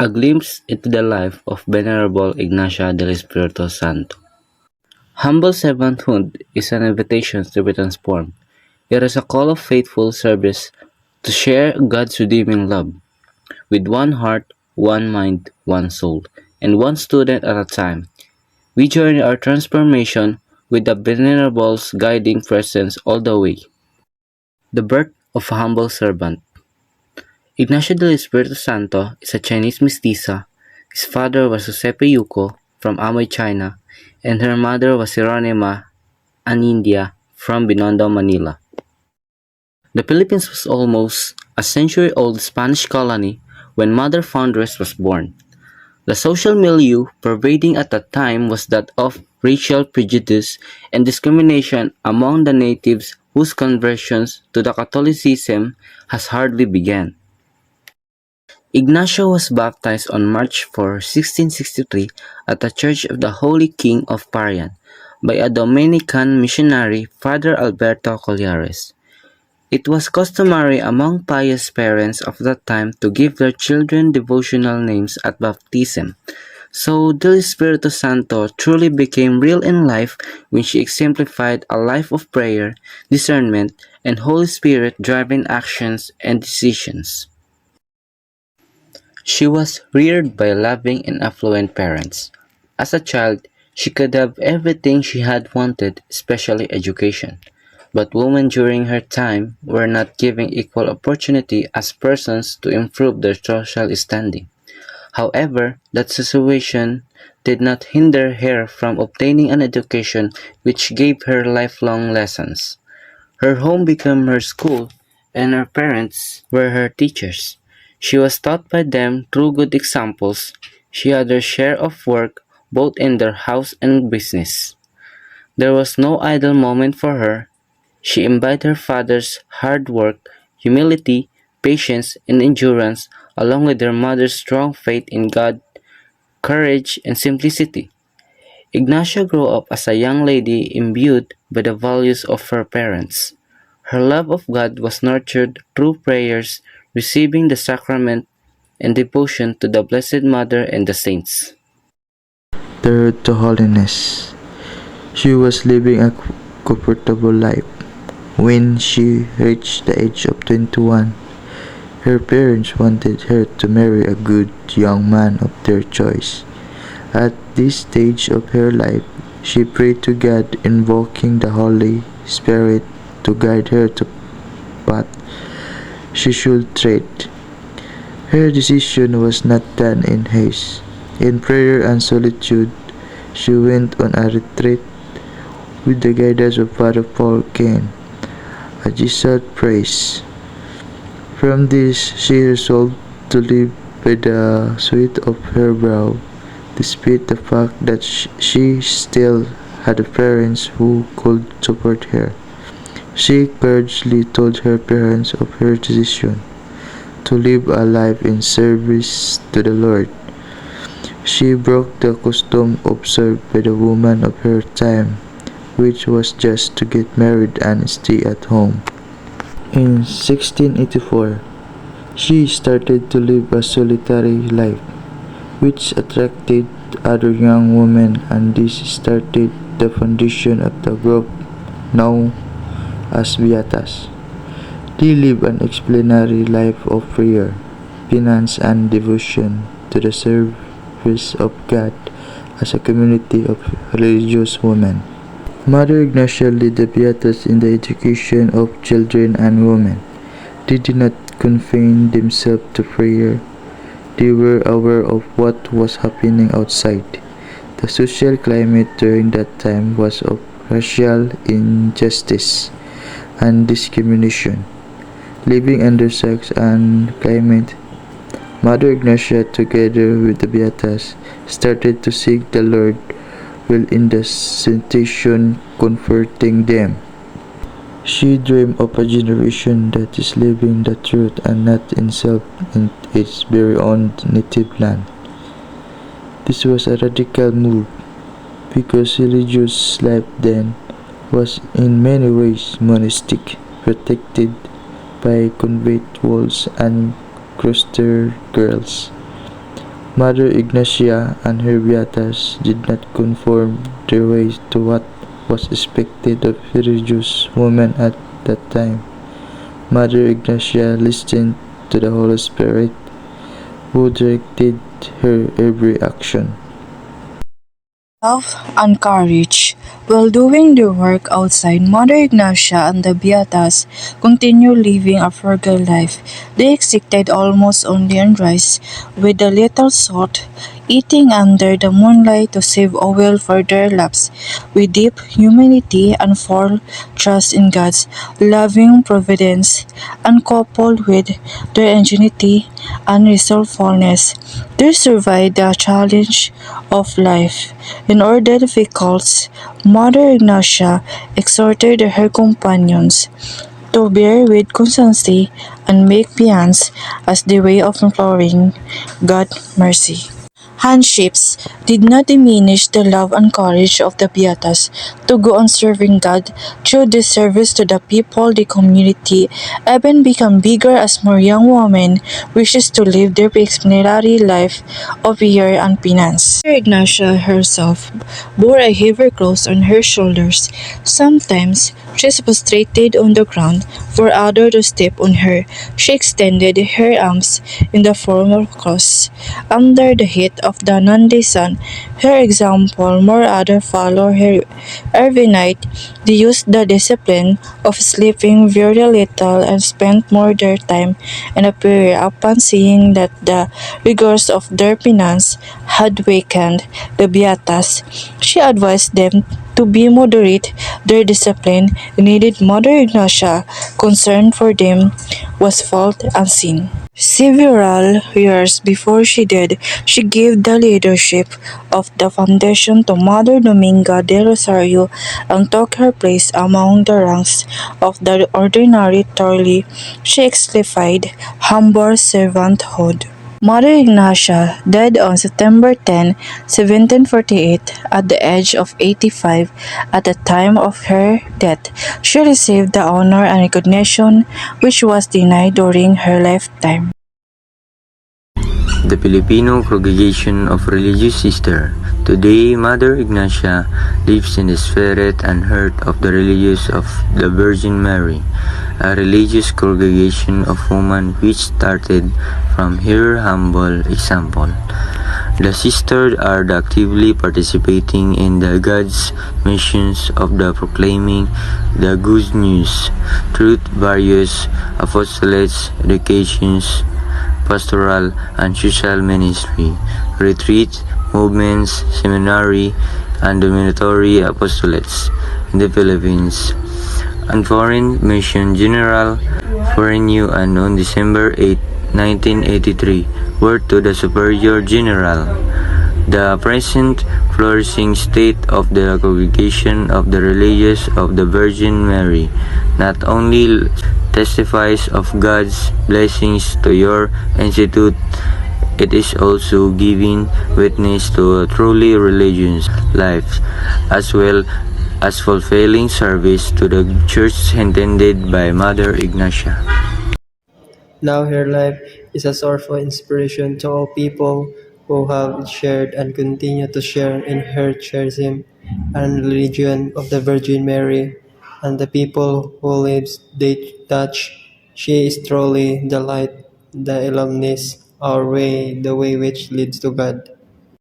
A glimpse into the life of Venerable Ignacia del Espiritu Santo. Humble servanthood is an invitation to be transformed. It is a call of faithful service to share God's redeeming love with one heart, one mind, one soul, and one student at a time. We journey our transformation with the Venerable's guiding presence all the way. The birth of a humble servant. Ignacio del Espiritu Santo is a Chinese mestiza. His father was Giuseppe Yuko from Amoy, China, and her mother was Hieronima Anindia from Binondo, Manila. The Philippines was almost a century-old Spanish colony when Mother Foundress was born. The social milieu pervading at that time was that of racial prejudice and discrimination among the natives whose conversions to the Catholicism has hardly begun. Ignacio was baptized on March 4, 1663 at the Church of the Holy King of Parian by a Dominican missionary, Father Alberto Collares. It was customary among pious parents of that time to give their children devotional names at baptism, so Del Espiritu Santo truly became real in life when she exemplified a life of prayer, discernment, and Holy Spirit-driven actions and decisions. She was reared by loving and affluent parents. As a child, she could have everything she had wanted, especially education. But women during her time were not given equal opportunity as persons to improve their social standing. However, that situation did not hinder her from obtaining an education which gave her lifelong lessons. Her home became her school, and her parents were her teachers. She was taught by them through good examples. She had her share of work both in their house and business. There was no idle moment for her. She imbibed her father's hard work, humility, patience, and endurance, along with her mother's strong faith in God, courage, and simplicity. Ignacia grew up as a young lady imbued by the values of her parents. Her love of God was nurtured through prayers, receiving the sacrament, and devotion to the Blessed Mother and the saints. The road to holiness. She was living a comfortable life. When she reached the age of 21, her parents wanted her to marry a good young man of their choice. At this stage of her life, she prayed to God, invoking the Holy Spirit to guide her to path she should tread. Her decision was not done in haste. In prayer and solitude, she went on a retreat with the guidance of Father Paul Kane, a Jesuit priest. From this, she resolved to live by the sweat of her brow, despite the fact that she still had parents who could support her. She courageously told her parents of her decision to live a life in service to the Lord. She broke the custom observed by the women of her time, which was just to get married and stay at home. In 1684, she started to live a solitary life, which attracted other young women, and this started the foundation of the group known as Beatas. They live an exemplary life of prayer, penance, and devotion to the service of God as a community of religious women. Mother Ignacia led the Beatas in the education of children and women. They did not confine themselves to prayer. They were aware of what was happening outside. The social climate during that time was of racial injustice and discrimination. Living under such an climate, Mother Ignacia, together with the Beatas, started to seek the Lord while in the situation comforting them. She dreamed of a generation that is living the truth and not in self in its very own native land. This was a radical move because religious life then was in many ways monastic, protected by convent walls and cloister girls. Mother Ignacia and her beatas did not conform their ways to what was expected of religious women at that time. Mother Ignacia listened to the Holy Spirit, who directed her every action. Love and courage. While doing their work outside, Mother Ignacia and the Beatas continued living a frugal life. They expected almost only on rice, with a little salt, eating under the moonlight to save oil for their lamps, with deep humility and full trust in God's loving providence, and coupled with their ingenuity and resourcefulness, they survived the challenge of life. In order difficult, Mother Ignacia exhorted her companions to bear with constancy and make penance as the way of imploring God mercy. Handships did not diminish the love and courage of the Beatas to go on serving God through this service to the people, the community, even become bigger as more young women wishes to live their exemplary life of year and penance. Mother Ignacia herself bore a heavy cross on her shoulders. Sometimes she was prostrated on the ground for others to step on her. She extended her arms in the form of a cross. Under the heat of the noonday sun, her example, more others follow her. Every night, they used the discipline of sleeping very little and spent more their time in a prayer upon seeing that the rigors of their penance had weakened the Beatas. She advised them to be moderate their discipline and needed Mother Ignacia concern for them was felt unseen. Several years before she died, she gave the leadership of the foundation to Mother Dominga de Rosario and took her place among the ranks of the ordinary thoroughly. She exemplified humble servanthood. Mother Ignacia died on September 10, 1748, at the age of 85. At the time of her death, she received the honor and recognition which was denied during her lifetime. The Filipino Congregation of Religious Sisters. Today, Mother Ignacia lives in the spirit and heart of the religious of the Virgin Mary, a religious congregation of women which started from her humble example. The sisters are actively participating in the God's missions of the proclaiming the good news through various apostolates, educations, pastoral and social ministry, retreat, movements, seminary, and dominatory apostolates in the Philippines, and Foreign Mission General for Renew and on December 8, 1983, were to the Superior General. The present flourishing state of the congregation of the religious of the Virgin Mary not only testifies of God's blessings to your institute, it is also giving witness to a truly religious life, as well as fulfilling service to the church intended by Mother Ignacia. Now her life is a source of inspiration to all people who have shared and continue to share in her charism and religion of the Virgin Mary, and the people who lives they touch. She is truly the light, the illuminus, our way, the way which leads to God.